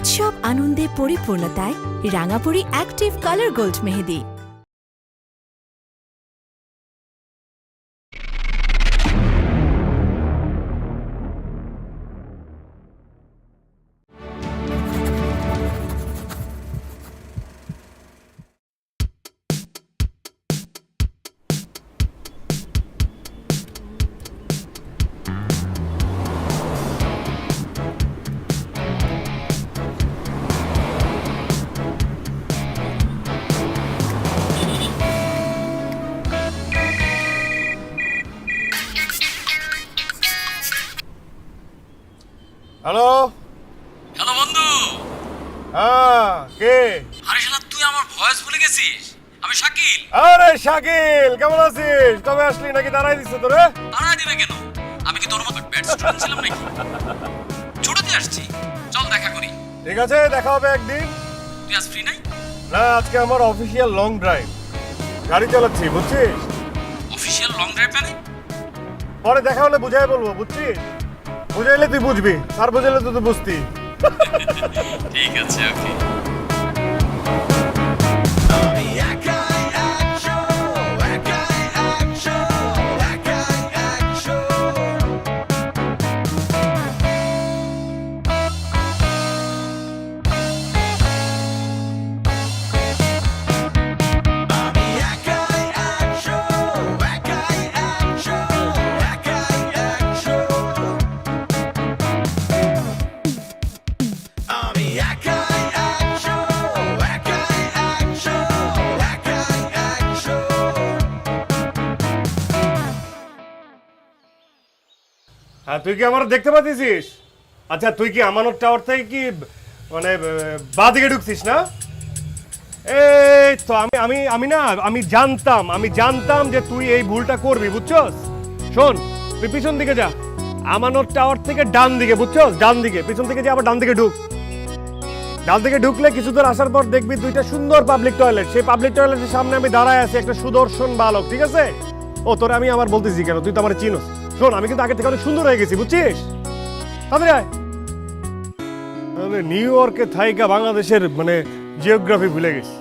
উৎসব আনন্দে পরিপূর্ণতায় রাঙাপুরি active colour gold মেহেদি। Hello hello বন্ধু। হ্যাঁ কে? আরে শালা তুই আমার ভয়েস ভুলে গেছিস? আমি শাকিল। আরে শাকিল, কেমন আছিস? কবে আসলি? নাকি দাঁড়াই দিচ্ছে তোরে? তাড়া দিবে কেন? আমি কি তোর মতো ব্যাড স্টুডেন্ট ছিলাম নাকি? ছুটিতে আসছি, চল দেখা করি। ঠিক আছে, দেখা হবে একদিন। তুই আজ ফ্রি নাই? না, আজকে আমার অফিসিয়াল লং ড্রাইভ, গাড়ি চালাচ্ছি, বুঝছিস? অফিসিয়াল লং ড্রাইভ মানে? পরে দেখা হলে বুঝাই বলবো, বুঝছিস? বুঝাইলে তুই বুঝবি, আর বুঝাইলে তুই তো বুঝতি। ঠিক আছে, ওকে। হ্যাঁ, তুই কি আমার দেখতে পাচ্ছিস? আচ্ছা, তুই কি আমানত টাওয়ার থেকে কি মানে বাঁ দিকে ঢুকছিস না? এই তো আমি জানতাম যে তুই এই ভুলটা করবি, বুঝছস? শোন, তুই পিছন দিকে যা, আমানত টাওয়ার থেকে ডান দিকে, বুঝছস? ডান দিকে, পিছন থেকে যা, আবার ডান দিকে ঢুক। ডান দিকে ঢুকলে কিছু দূর আসার পর দেখবি দুইটা সুন্দর পাবলিক টয়লেট। সেই পাবলিক টয়লেটের সামনে আমি দাঁড়ায় আছি, একটা সুদর্শন বালক, ঠিক আছে? ও তোরে আমি আমার বলতেছি কেন, তুই তো আমার চিনোস। শোন, আমি কিন্তু আগে থেকে অনেক সুন্দর হয়ে গেছি, বুঝছিস? তাড়াতাড়ি আয়। তাহলে নিউ ইয়র্কে থাইকা বাংলাদেশের মানে জিওগ্রাফি ভুলে গেছি।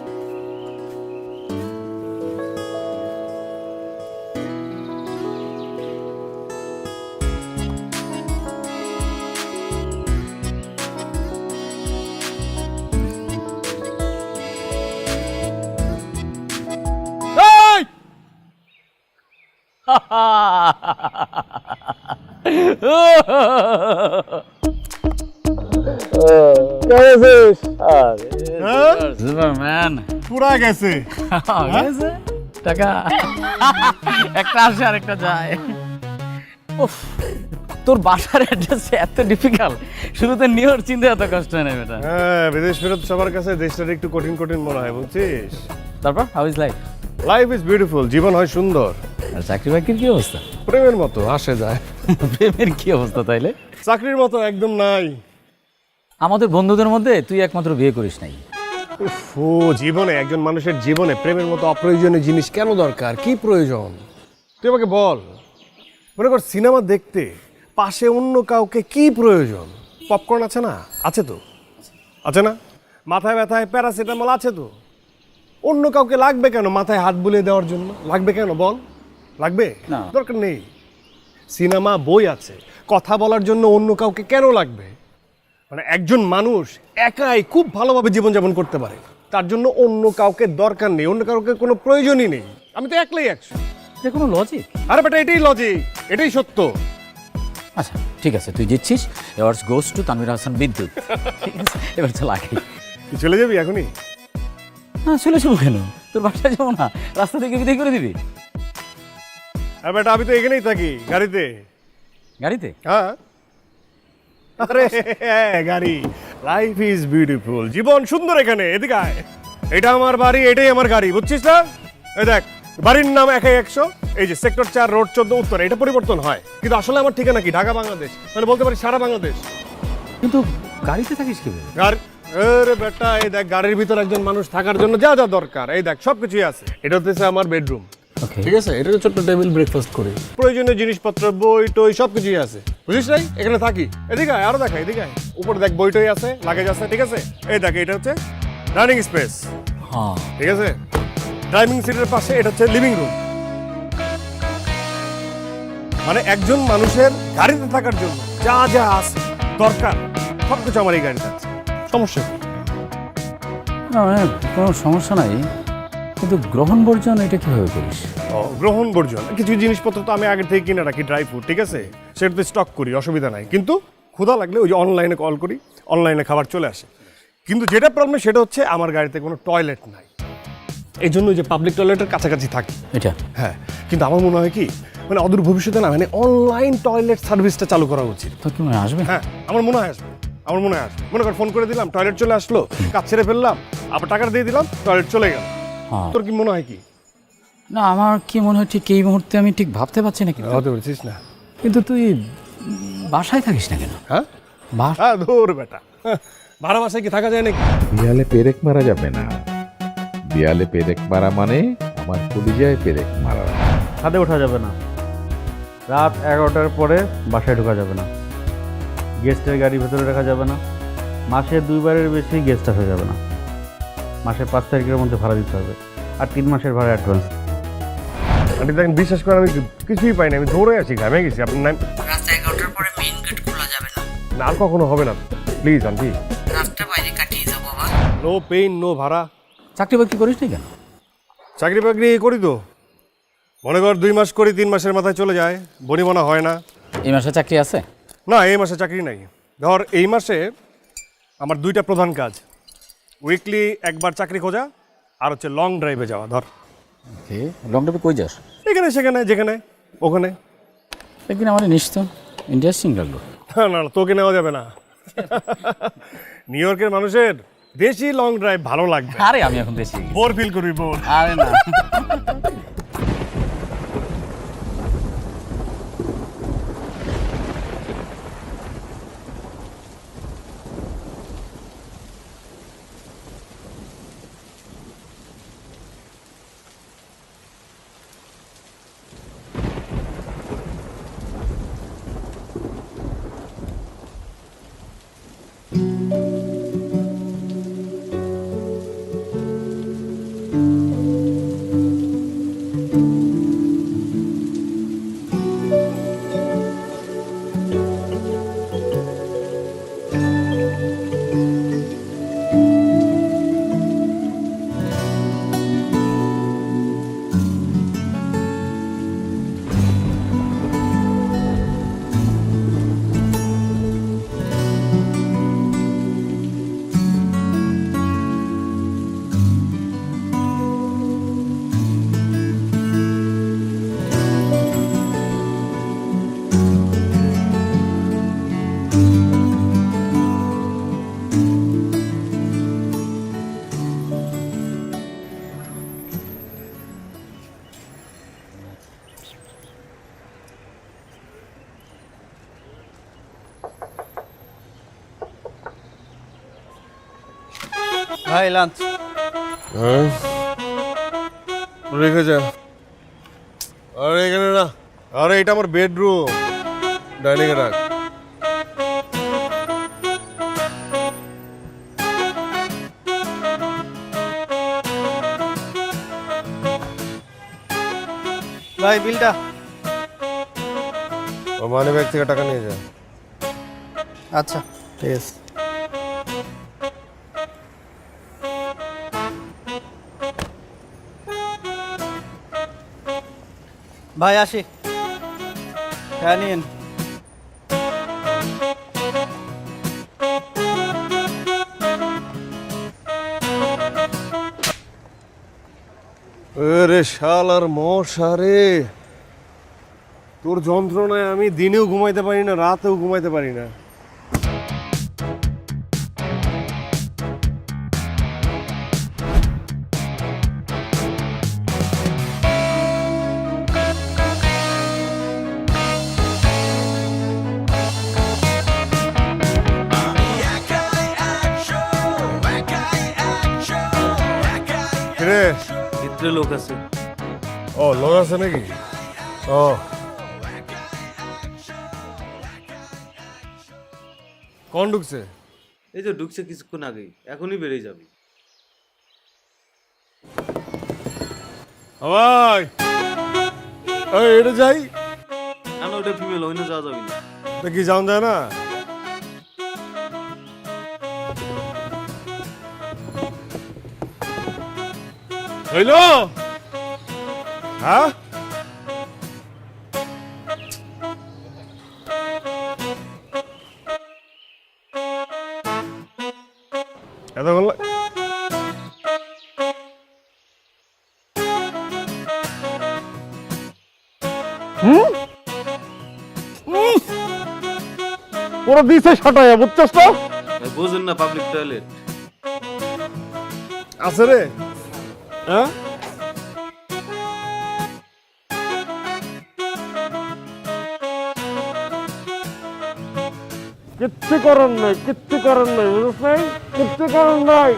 সুপারম্যান পুরা গেছে গেছে টাকা, একটা আসে আর একটা যায়। উফ, তোর বাসার অ্যাড্রেস এত ডিফিকাল্ট, শুরুতে নিউ ইয়র্ক চিনতে এত কষ্ট হয় না বেটা। হ্যাঁ, বিদেশ ফেরত সবার কাছে দেশটা একটু কঠিন কঠিন মনে হয়, বুঝছিস? তারপর how is life? Life is beautiful, জীবন হয় সুন্দর। আর চাকরি বাকরির কি অবস্থা? প্রেমের মতো আসে যায়। প্রেমের কি অবস্থা তাইলে? চাকরির মতো একদম নাই। আমাদের বন্ধুদের মধ্যে তুই একমাত্র বিয়ে করিস নাই। ও, জীবনে একজন মানুষের জীবনে প্রেমের মতো অপ্রয়োজনীয় জিনিস কেন দরকার? কি প্রয়োজন তুই আমাকে বল। মনে কর, সিনেমা দেখতে পাশে অন্য কাউকে কি প্রয়োজন? পপকর্ন আছে না? আছে তো, আছে না? মাথায় ব্যথায় প্যারাসিটামল আছে তো। অন্য কাউকে লাগবে কেন মাথায় হাত বুলিয়ে দেওয়ার জন্য? লাগবে কেন বল? লাগবে না, দরকার নেই। সিনেমা, বই আছে, কথা বলার জন্য অন্য কাউকে কেন লাগবে? মানে একজন মানুষ একাই খুব ভালোভাবে জীবনযাপন করতে পারে, তার জন্য অন্য কাউকে দরকার নেই, অন্য কাউকে কোনো প্রয়োজনই নেই। আমি তো একলাই 100। এটা কোনো লজিক? আরে বেটা, এটাই লজিক, এটাই সত্য। আচ্ছা ঠিক আছে, তুই জিতছিস। এওয়ার্ডস গোস টু তানভীর হাসান বিদ্যুৎ। ঠিক আছে, এবার চল আগে। তুই চলে যাবি এখনই? হ্যাঁ, চলে যাবো কেন? তোর বাসায় যাবো না? রাস্তা থেকে বিদায় করে দিবি? আর বেটা, আমি তো এখানেই থাকি, গাড়িতে। গাড়িতে? হ্যাঁ, আরে গাড়ি। লাইফ ইজ বিউটিফুল, জীবন সুন্দর এখানে। এদিকে আয়, এটা আমার বাড়ি, এটাই আমার গাড়ি, বুঝছিস না? এই দেখ, বাড়ির নাম 100, এই যে সেক্টর 4, রোড 14 উত্তর। এটা পরিবর্তন হয়, কিন্তু আসলে আমার ঠিকানা কি? ঢাকা, বাংলাদেশ। মানে বলতে পারি সারা বাংলাদেশ। কিন্তু গাড়িতে থাকিস কি? আরে বেটা, এই দেখ, গাড়ির ভিতর একজন মানুষ থাকার জন্য যা যা দরকার, এই দেখ সবকিছুই আছে। এটা হচ্ছে আমার বেডরুম, ঠিক আছে? এটা ছোট্ট টেবিল, ব্রেকফাস্ট করি, প্রয়োজনীয় জিনিসপত্র, বই টই সবকিছুই আছে। বুঝিস নাই? এখানে থাকি। এদিকে আয়, আরো দেখা, এদিকে আয়। উপরে দেখ বইটই আছে, লাগেজ আছে, ঠিক আছে? এই দেখ, এটা হচ্ছে ডাইনিং স্পেস, হ্যাঁ ঠিক আছে? ড্রাইভিং সিটের পাশে এটা হচ্ছে লিভিং রুম। মানে একজন মানুষের গাড়িতে থাকার জন্য যা যা আছে দরকার সব কিছু আমার এই গাড়িতে আছে। সমস্যা কি? না, মানে কোনো সমস্যা নাই, কিন্তু গ্রহণ বর্জন এটা কিভাবে করিস? গ্রহণ বর্জন কিছু জিনিসপত্র তো আমি আগে থেকে কিনে রাখি, ড্রাই ফ্রুট, ঠিক আছে? সেটা তো স্টক করি, অসুবিধা নাই। কিন্তু ক্ষুধা লাগলে ওই যে অনলাইনে কল করি, অনলাইনে খাবার চলে আসে। কিন্তু যেটা প্রবলেম সেটা হচ্ছে আমার গাড়িতে কোনো টয়লেট নাই, এই জন্য যে পাবলিক টয়লেটের কাছাকাছি থাকি। এটা হ্যাঁ, কিন্তু আমার মনে হয় কি মানে অদূর ভবিষ্যতে না মানে অনলাইন টয়লেট সার্ভিসটা চালু করা উচিত। তো কি মনে হয় আসবে? হ্যাঁ, আমার মনে হয় আসবে, আমার মনে হয় আসবে। মনে কর ফোন করে দিলাম, টয়লেট চলে আসলো, কাজ ছেড়ে ফেললাম, আবার টাকা দিয়ে দিলাম, টয়লেট চলে গেল। হ্যাঁ। তোর কি মনে হয় কি? না, আমার কি মনে হয় ঠিক এই মুহূর্তে আমি ঠিক ভাবতে পারছি না, কিন্তু হতে বলছিস না? কিন্তু তুই বাসায় থাকিস না কেন? হ্যাঁ বাস হ্যাঁ, ধর বেটা, ভাড়া বাসায় কি থাকা যায় নাকি? দেয়ালে পেরেক মারা যাবে না। দেয়ালে পেরেক মারা মানে আমার কলিজায় পেরেক মারা। ছাদে ওঠা যাবে না, রাত 11টার পরে বাসায় ঢোকা যাবে না, গেস্টের গাড়ি ভেতরে রাখা যাবে না, মাসে 2 বারের বেশি গেস্ট আসা যাবে না, মাসে 5 তারিখের মধ্যে ভাড়া দিতে হবে, আর 3 মাসের ভাড়া অ্যাডভান্স। আন্টি দেখেন, বিশ্বাস করে আমি কিছুই পাইনি, আমি দৌড়ে আছি, ঘামে গেছি। আপনার নাম? রাস্তা 11টার পরে মেইন গেট খোলা যাবে না। না, আর কখনো হবে না, প্লিজ আন্টি। রাতটা বাইরে কাটিয়ে যাও বাবা। নো পেইন নো ভাড়া। চাকরি বাকরি করিস না কেন? চাকরি বাকরি করি তো, মনে কর 2 মাস করি, 3 মাসের মাথায় চলে যায়, বনিবনা হয় না। এই মাসে চাকরি আছে? না, এই মাসে চাকরি নাই। ধর এই মাসে আমার 2টা প্রধান কাজ, উইকলি একবার চাকরি খোঁজা আর হচ্ছে লং ড্রাইভে যাওয়া। ধর লং ড্রাইভে কই যাস? এখানে সেখানে যেখানে ওখানে। একদিন আমার নিশ্চয় ইন্টারেস্টিং লাগলো। না না না, তোকে নেওয়া যাবে না। নিউ ইয়র্কের মানুষের দেশি লং ড্রাইভ ভালো লাগবে। আরে আমি এখন দেশি। বোর ফিল করবি, বোর। আরে না, ভাই লাঞ্চ। রেখে যা। আরে এখানে না, আরে এটা আমার বেডরুম, ডাইনিং এ রাখ। ভাই বিলটা। ও মানি ব্যাগ থেকে টাকা নিয়ে যা। আচ্ছা ঠিক আছে। ভাই আসি, হ্যাঁ নিন। আরে শালার মশা রে, তোর যন্ত্রণায় আমি দিনেও ঘুমাইতে পারি না, রাতেও ঘুমাইতে পারি না। রে ভিতরে লোক আছে। ও লোক আছে নাকি? ও কোন ঢুকছে? এই তো ঢুকছে কিছুক্ষণ আগেই, এখনই বেরিয়ে যাবে। ভাই ওই এটা যাই, না ওটা ফিমেল, ওই না যাওয়া যাবে না। এটা কি যাওয়া যায় না? হইল হ্যাঁ, এত বললো ওরা দিছে সাটায়, বুঝছস তো? ভাই বোঝেন না, পাবলিক টয়লেট। আছে রে, হ্যাঁ কিচ্ছু করার নাই, কিচ্ছু করার নাই, বুঝছ নাই, কিচ্ছু করার নাই।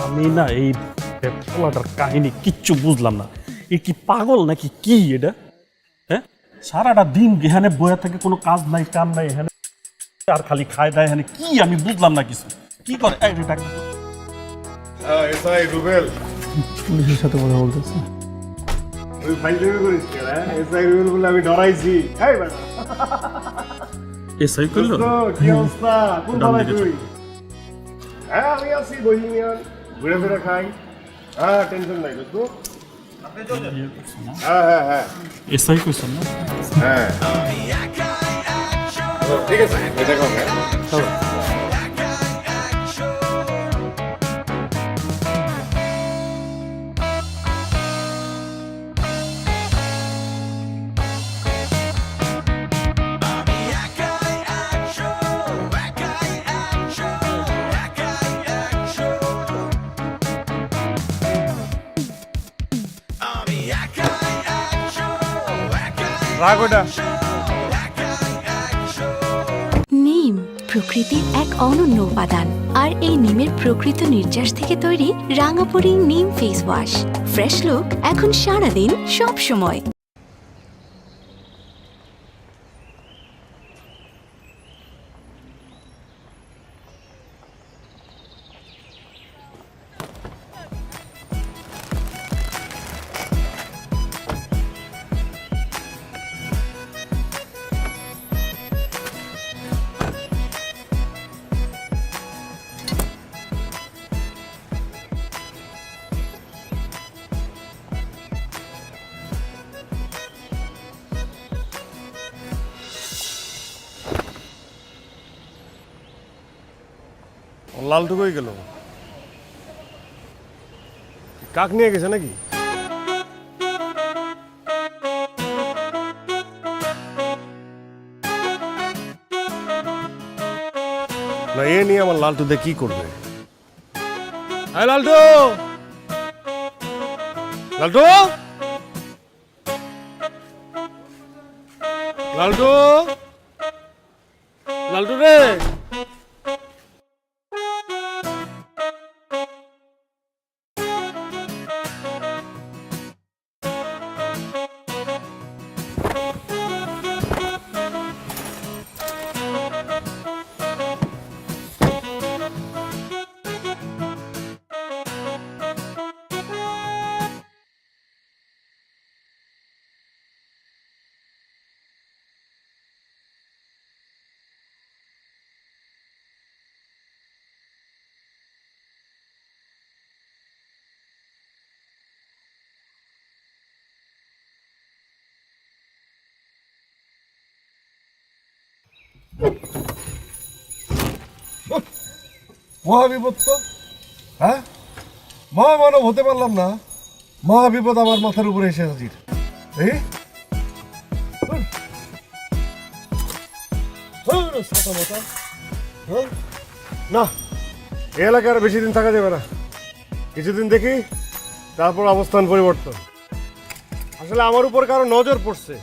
আমি না এই পোলাটার কাহিনী কিচ্ছু বুঝলাম না। এ কি পাগল নাকি কি এটা? হ্যাঁ, সারাটা দিন এখানে বয়া থেকে কোনো কাজ নাই কাম নাই, এখানে আর খালি খায় দায়, এখানে কি আমি বুঝলাম না কিছু। কি করে এই রে ডাক্তার? এসআই রুবেল, পুলিশের সাথে কথা বলতেছে। ওই ফাইল দেবে করিস কেন? এসআই রুবেল বলে আমি ডরাইছি। এই বেটা, এসআই করলো? কি অবস্থা? কোন ভাই তুই? হ্যাঁ আমি আছি, বহিমিয়ান ঘুরে ফিরে খাই। হ্যাঁ টেনশন নাই দোস্ত। হ্যাঁ হ্যাঁ হ্যাঁ এসআই করছেন না? হ্যাঁ ঠিক আছে, এটা কম। রাগোটা নিম প্রকৃতির এক অনন্য উপাদান, আর এই নিমের প্রকৃত নির্যাস থেকে তৈরি রাঙাপুরি নিম ফেস ওয়াশ। ফ্রেশ লুক এখন সারাদিন সব সময়। লালটু কই গেল? কাক নিয়ে গেছে নাকি? না এ নিয়ে আমার লালটু দিয়ে কি করবে? হ্যাঁ লালটু, লালটু, লালটু, লালটু রে, মহাবিপদ তো, হ্যাঁ, মহামানব হতে পারলাম না, মহাবিপদ আমার মাথার উপরে এসে হাজির। এই ছাতা মাথা, হ্যাঁ? না, এই এলাকায় আর বেশি দিন থাকা যাবে না। কিছুদিন দেখি, তারপর অবস্থান পরিবর্তন। আসলে আমার উপর কারো নজর পড়ছে,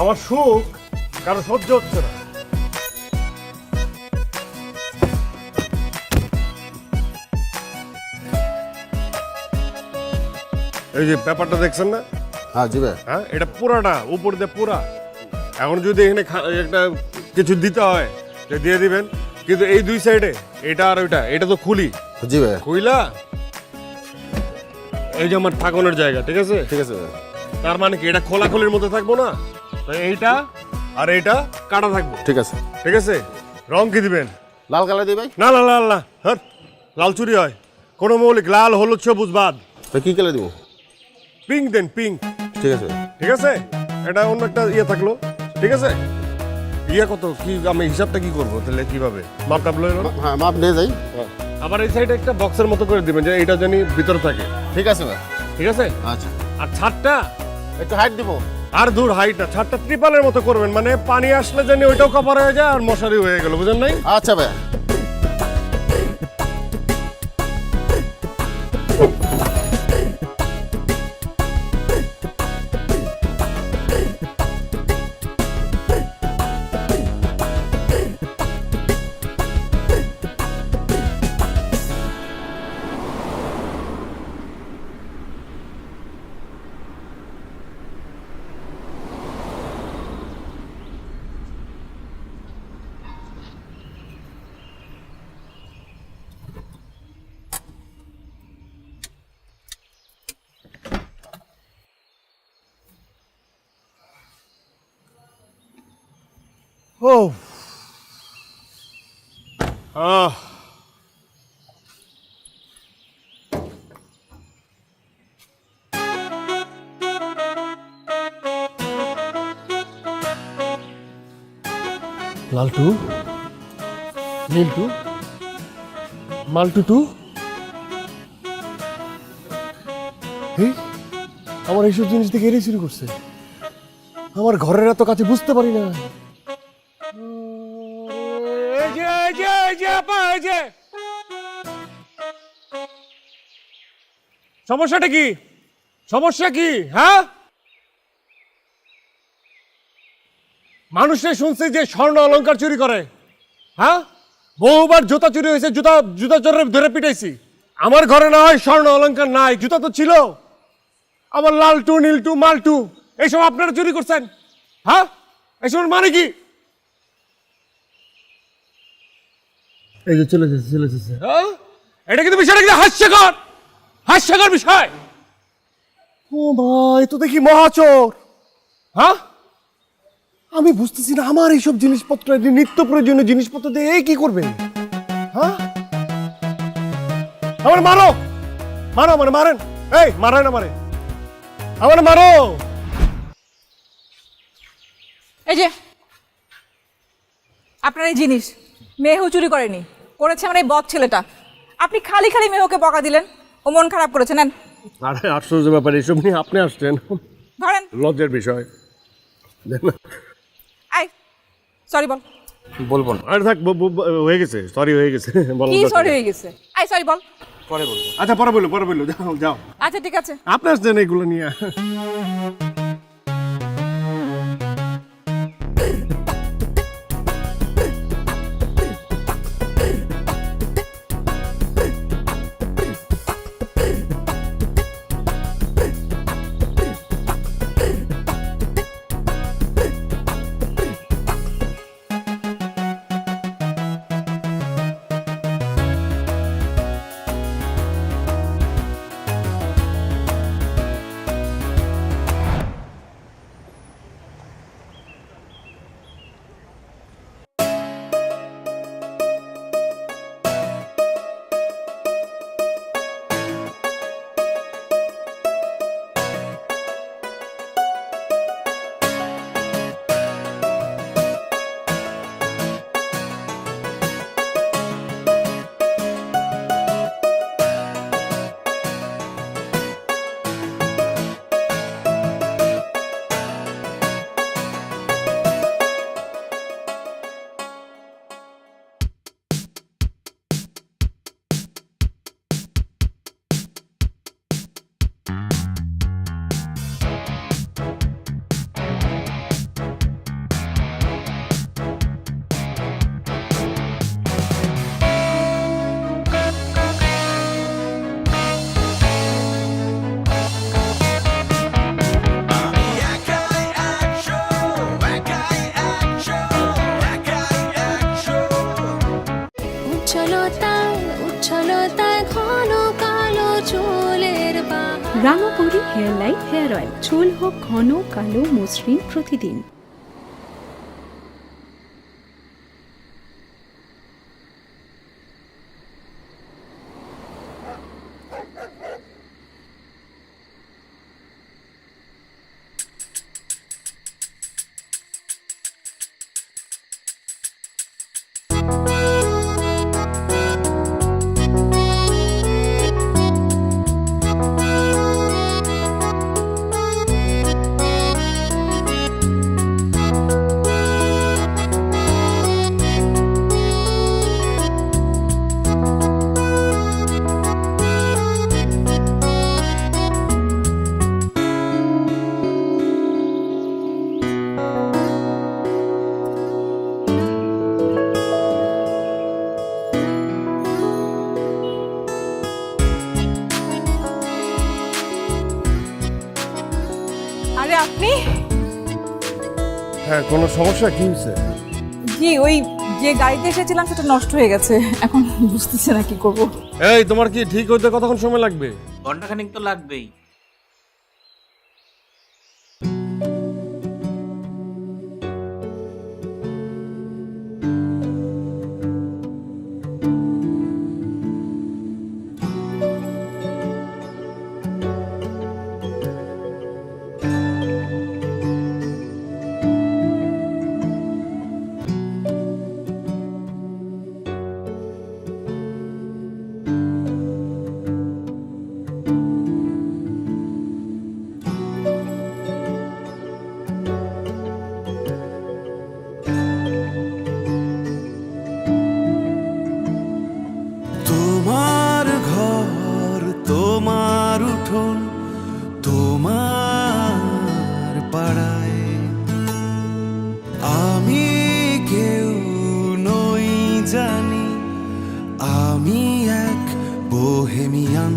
আমার সুখ কারো সহ্য হচ্ছে না। এই যে ব্যাপারটা দেখছেন না? হ্যাঁ জি ভাই। হ্যাঁ, এটা পুরাটা উপর দিয়ে পুরা। এখন যদি এখানে একটা কিছু দিতে হয় তো দিয়ে দিবেন, কিন্তু এই দুই সাইডে এটা আর ওইটা, এটা তো খুলি। জি ভাই। খুইলা এই যে আমার থাকনের জায়গা, ঠিক আছে? ঠিক আছে ভাই। তার মানে কি এটা খোলাখুলির মধ্যে থাকবো না, তো এইটা আর এইটা কাটা থাকবো। ঠিক আছে। ঠিক আছে, রং কি দিবেন? লাল কালার দিই ভাই। না না লাল না, হ্যাঁ লাল চুরি হয়। কোনো মৌলিক লাল, হলুদ, সবুজ বাদ। ভাই কি কালার দিব? পিঙ্ক দেন, পিঙ্ক। ঠিক আছে ভাই। ঠিক আছে, এটা অন্য একটা ইয়ে থাকলো। ঠিক আছে, ইয়ে কত কি, আমি হিসাবটা কি করবো তাহলে? কিভাবে মাপটা লইল? হ্যাঁ মাপ নিয়ে যাই। আবার এই সাইডে একটা বক্সের মতো করে দিবেন, যে এটা জানি ভিতরে থাকে। ঠিক আছে ভাই। ঠিক আছে, আচ্ছা। আর ছাদটা একটু হাইট দিব। আর দূর হাইট না, ছাদটা ত্রিপালের মতো করবেন, মানে পানি আসলে জানি ওইটাও কভার হয়ে যায় আর মশারি হয়ে গেল, বুঝেন নাই? আচ্ছা ভাই। ও আহ, লালটু, নীলটু, মালটু টু। আমার এইসব জিনিস থেকে এড়িয়ে শুরু করছে। আমার ঘরের এত কাছে বুঝতে পারি না। সমস্যাটা কি? সমস্যা কি? হ্যাঁ, মানুষে শুনছে যে স্বর্ণ অলংকার চুরি করে। হ্যাঁ, বহুবার জুতা চুরি হয়েছে, জুতা জুতা চোরে ধরে পিটাইছি। আমার ঘরে না হয় স্বর্ণ অলংকার নাই, জুতা তো ছিল। আমার লালটু, নীলটু, মালটু এইসব আপনারা চুরি করছেন। হ্যাঁ, এইসব মানে কি? এই যে চলে যাচ্ছে, চলে যাচ্ছে। হ্যাঁ? এটা কিন্তু বিষয়টা কিন্তু হাস্যকর, হাস্যকর বিষয়। ও ভাই, তো দেখি মহাচোর। হ্যাঁ, আমি বুঝতেছি না, আমার এইসব জিনিসপত্র, নিত্য প্রয়োজনীয় জিনিসপত্র দিয়ে এই কি করবেন? হ্যাঁ, আমার মারো, মারো, মানে মারেন। এই মারেন আমারে, আমার মারো। এই যে আপনার এই জিনিস মেহু চুরি করেনি, করেছে আমার এই বদ ছেলেটা। আপনি খালি খালি মেহুকে বকা দিলেন, ও মন খারাপ করেছে। নেন। আরে আশ্চর্য ব্যাপার, এসব নিয়ে আপনি আসছেন, ধরেন। লজ্জার বিষয়। আই সরি বল। বলবো না। আরে থাক, হয়ে গেছে, সরি হয়ে গেছে। বলো কি দরকার সরি নেই। হয়ে গেছে? আই সরি বল। পরে বলবো। আচ্ছা পরে বললো, পরে বললো, যাও যাও। আচ্ছা ঠিক আছে। আপনি আসছেন এগুলো নিয়ে। রাঙাপরি হেয়ার লাইট হেয়ার অয়েল, চুল হোক ঘন কালো মসৃণ প্রতিদিন। আরে আপনি? হ্যাঁ, কোনো সমস্যা কি হয়েছে? জি, ওই যে গাড়িতে এসেছিলাম সেটা নষ্ট হয়ে গেছে, এখন বুঝতেছি না কি করব। এই তোমার কি ঠিক হইতে কতক্ষণ সময় লাগবে? ঘন্টাখানিক তো লাগবেই। তোমার ঘর, তোমার উঠোন, তোমার পাড়ায় আমি কেউ নই জানি, আমি এক বোহেমিয়ান।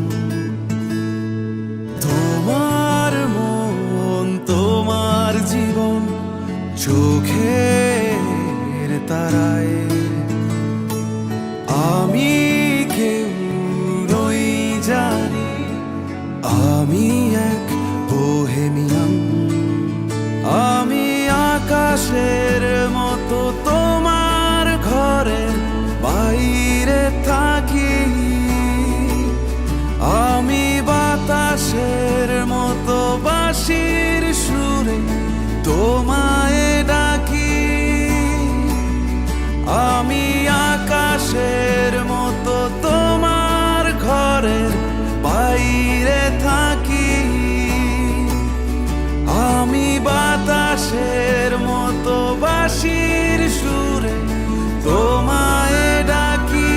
তোমার মন, তোমার জীবন চোখের তারায় আমি কেউ নই জানি, আমি এক বোহেমিয়ান। আমি আকাশের মতো তোমার ঘরের বাইরে থাকি, আমি বাতাসের মতো বাঁশির সুরে তোমায় ডাকি, আমি আকাশের মতো তোমার ঘরের বাইরে থাকি, আমি বাতাসের মতো বাঁশির সুরে তোমায় ডাকি।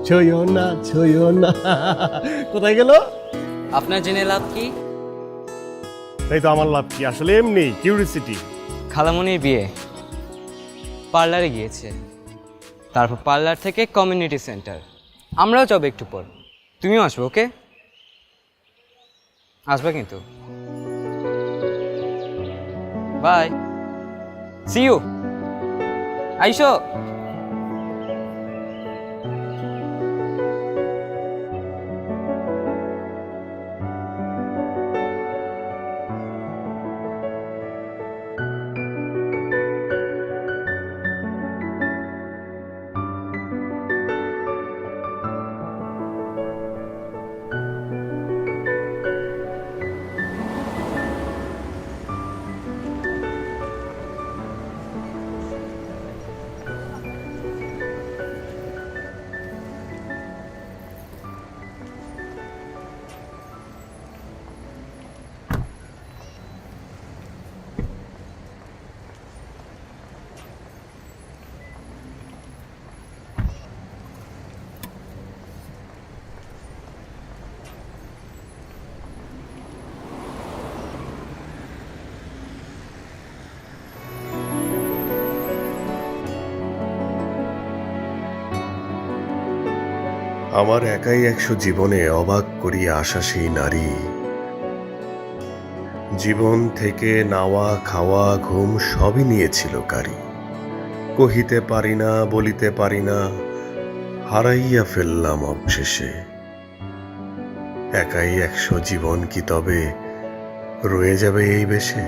ছইও না, ছইও না। কোথায় গেল? আপনার জেনে লাভ কি? তাই তো আমার লাভ কি? আসলে এমনি কিউরিসিটি। খালামণির বিয়ে, পার্লারে গিয়েছে, তারপর পার্লার থেকে কমিউনিটি সেন্টার। আমরাও যাবো একটু পর, তুমিও আসবে। ওকে, আসবে কিন্তু। Bye, see you. আইসো। আমার একাই 100 জীবনে অবাক করিয়া আসা সেই নারী, জীবন থেকে নাওয়া খাওয়া ঘুম সবই নিয়েছিল কারি। কহিতে পারি না, বলিতে পারি না, হারাইয়া ফেললাম অবশেষে। একাই 100 জীবন কি তবে রয়ে যাবে এই বেশে?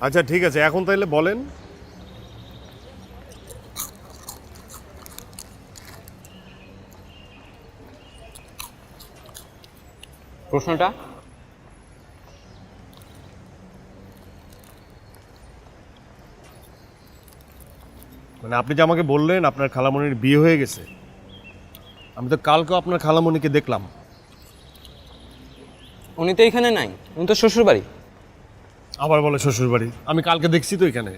আচ্ছা ঠিক আছে, এখন তাইলে বলেন। প্রশ্নটা মানে আপনি যে আমাকে বললেন আপনার খালামণির বিয়ে হয়ে গেছে, আমি তো কালকেও আপনার খালামণিকে দেখলাম। উনি তো এখানে নাই, উনি তো শ্বশুর বাড়ি। আবার বলে শ্বশুর বাড়ি, আমি কালকে দেখছি তো এখানে।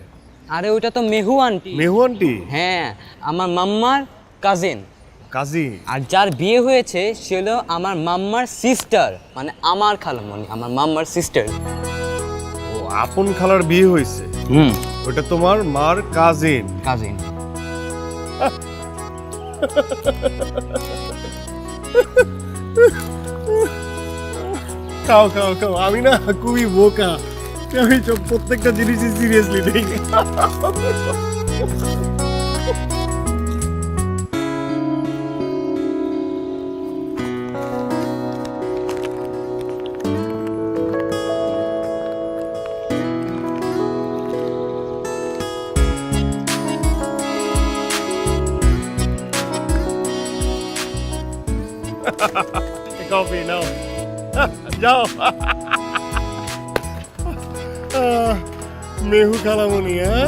আরে ওইটা তো মেহু আন্টি। মেহু আন্টি? হ্যাঁ, আমার মাম্মার কাজিন। কাজী? আর যার বিয়ে হয়েছে সে হলো আমার মাম্মার সিস্টার, মানে আমার খালামণি, আমার মাম্মার সিস্টার। ও, আপন খালার বিয়ে হয়েছে? ওটা তোমার মার কাজিন? কাজিন। খাও খাও খাও, আমি না খুবই বোকা, আমি প্রত্যেকটা জিনিসই সিরিয়াসলি নেই। কফি নাও, যাও। মেহু খালামণি, হ্যাঁ?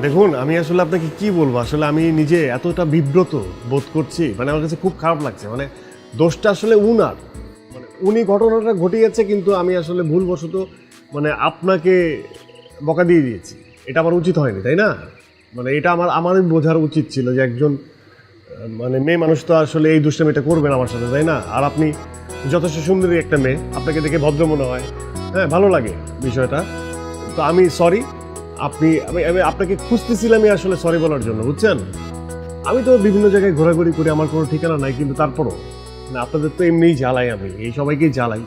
দেখুন, আমি আসলে আপনাকে কি বলবো, আসলে আমি নিজে এতটা বিব্রত বোধ করছি, মানে আমার কাছে খুব খারাপ লাগছে। মানে দোষটা আসলে উনার, মানে উনি ঘটনাটা ঘটিয়েছে, কিন্তু আমি আসলে ভুলবশত মানে আপনাকে বকা দিয়ে দিয়েছি। এটা আমার উচিত হয়নি, তাই না? মানে এটা আমারই বোঝার উচিত ছিল যে একজন মানে মেয়ে মানুষ তো আসলে এই দুষ্টামিটা করবেন আমার সাথে, তাই না? আর আপনি যথেষ্ট সুন্দরী একটা মেয়ে, আপনাকে দেখে ভদ্র মনে হয়, হ্যাঁ, ভালো লাগে বিষয়টা। তো আমি সরি, আমি আপনাকে খুঁজতেছিলামই আসলে সরি বলার জন্য, বুঝছেন? আমি তো বিভিন্ন জায়গায় ঘোরাঘুরি করি, আমার কোনো ঠিকানা নাই, কিন্তু তারপরও মানে আপনাদের তো এমনিই জ্বালাই, আমি এই সবাইকেই জ্বালাই।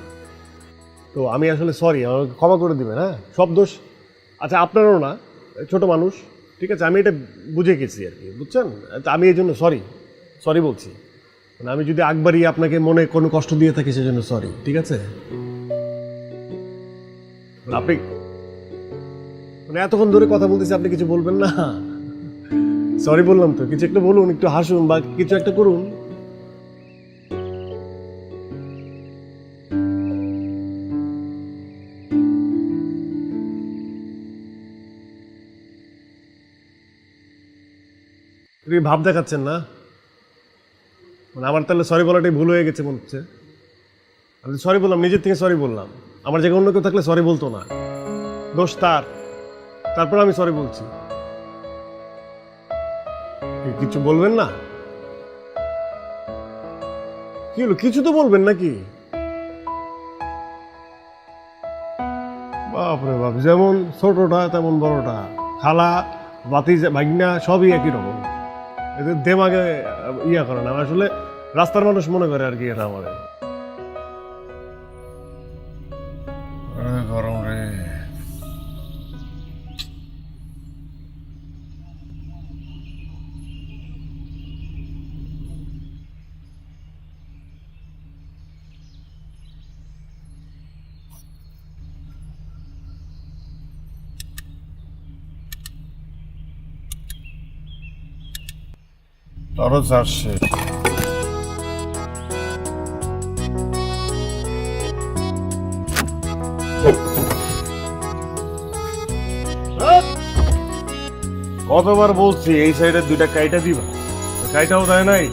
তো আমি আসলে সরি, আমাকে ক্ষমা করে দেবেন। হ্যাঁ, সব দোষ আচ্ছা আপনারও না, ছোট মানুষ, ঠিক আছে, আমি এটা বুঝে গেছি আর কি, বুঝছেন? তো আমি এই জন্য সরি বলছি। মানে আমি যদি একবারই আপনাকে মনে কোনো কষ্ট দিয়ে থাকি সেজন্য সরি, ঠিক আছে? আপনি মানে এতক্ষণ ধরে কথা বলতেছি, আপনি কিছু বলবেন না? সরি বললাম তো, কিছু একটা বলুন, একটু হাসুন বা কিছু একটা করুন। আপনি ভাব দেখাচ্ছেন না, মানে আমার তাহলে সরি বলাটাই ভুল হয়ে গেছে মনে হচ্ছে। আমি সরি বললাম, নিজের থেকে সরি বললাম। আমার জায়গায় অন্য কেউ থাকলে সরি বলতো না, দোষ তার। তারপর আমি সরি বলছি। কিছু বলবেন না? কি হলো, কিছু তো বলবেন নাকি? বাপরে বাপ, যেমন ছোটটা তেমন বড়টা, খালা বাতি ভাগনা সবই একই রকম। এদের দেমাগে ইয়া করে না, আসলে রাস্তার মানুষ মনে করে আর কি এটা আমাদের। গরম রে। তারও চারশে। কতবার বলছি এই সাইডে দুইটা কাইটা দিবা, কাইটাও দেয় নাই।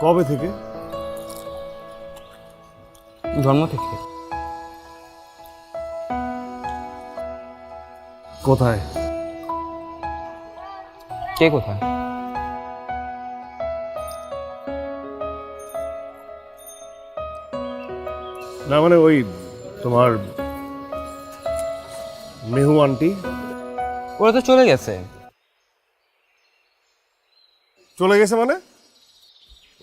কবে থেকে? জন্ম থেকে। কোথায়? কে কোথায়? না মানে ওই তোমার মেহু আন্টি। ওরা তো চলে গেছে। চলে গেছে মানে?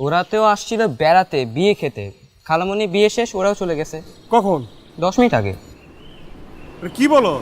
ওরাতেও আসছিল বেড়াতে, বিয়ে খেতে। খালামণি বিয়ে শেষ, ওরাও চলে গেছে। কখন? 10 মিনিট আগে। কি বলো?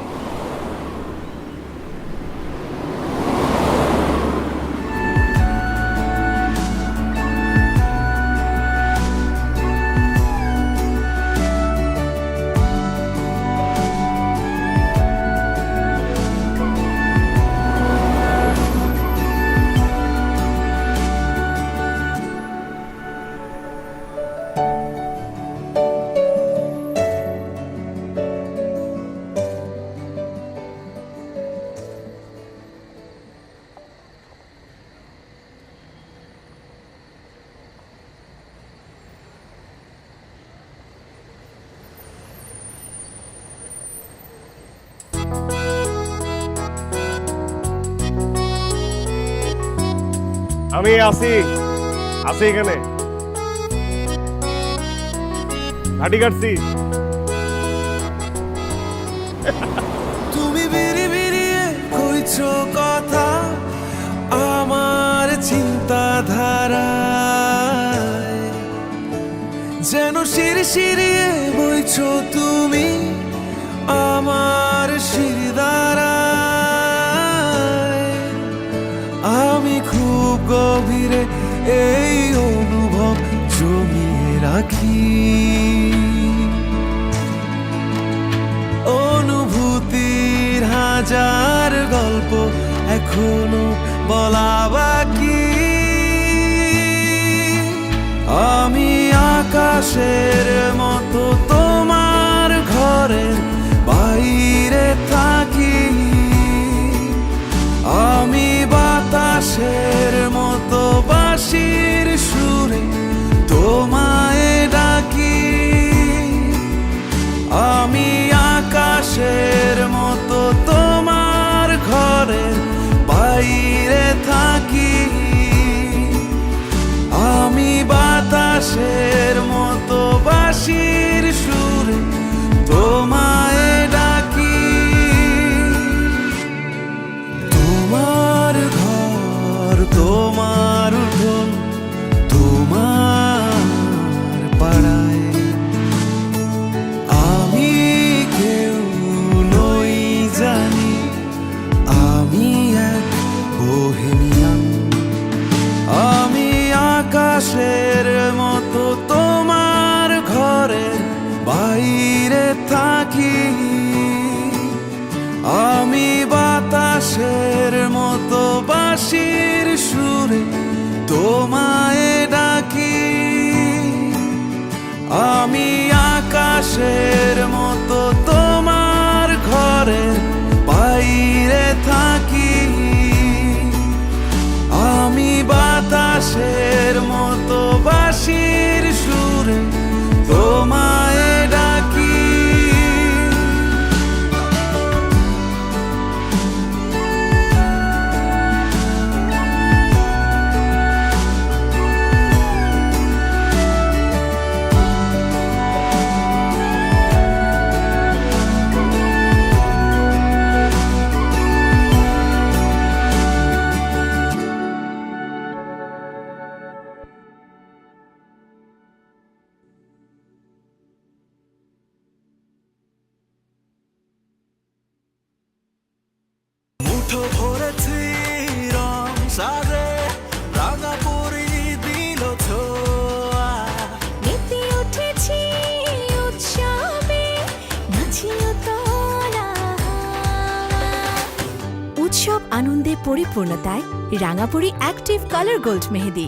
আমি আছি এখানে, ঘাটি কাটছি। তুমি বিড়ি বিড়িয়ে কইছো কথা আমার চিন্তাধারায়, যেন শিরশিরিয়ে বইছো তুমি আমার শিরদাঁড়ায়। আমি খুব গভীরে এই অনুভব জমিয়ে রাখি, অনুভূতির হাজার গল্প এখনো বলা বাকি। আমি আকাশের মতো তোমার ঘরের বাইরে থাকি, আমি বাতাসের মতো বাঁশির সুরে তোমায় ডাকি, আমি আকাশের মতো তোমার ঘরের বাইরে থাকি, আমি বাতাসের মতো বাঁশির সুরে তোমায় ডাকি। তোমার ঘর, তোমার উঠোন, তোমার পাড়ায় আমি কেউ নই জানি, আমি এক বোহেমিয়ান। আমি আকাশের মতো তোমার ঘরের বাইরে থাকি, আকাশের মতো বাঁশির সুরে তোমায় ডাকি, আমি আকাশের মতো তোমার ঘরে বাইরে থাকি, আমি বাতাসের মতো বাঁশির সুরে তোমায় ডাকি। মুঠো ভরেছি রং সাজে, রাঙা পরি দিল ছোঁয়া, মেতে উঠেছি উৎসবে, নাচিও তোলা। উৎসব আনন্দে পরিপূর্ণতায় রাঙাপুরি অ্যাক্টিভ কালার গোল্ড মেহেদি।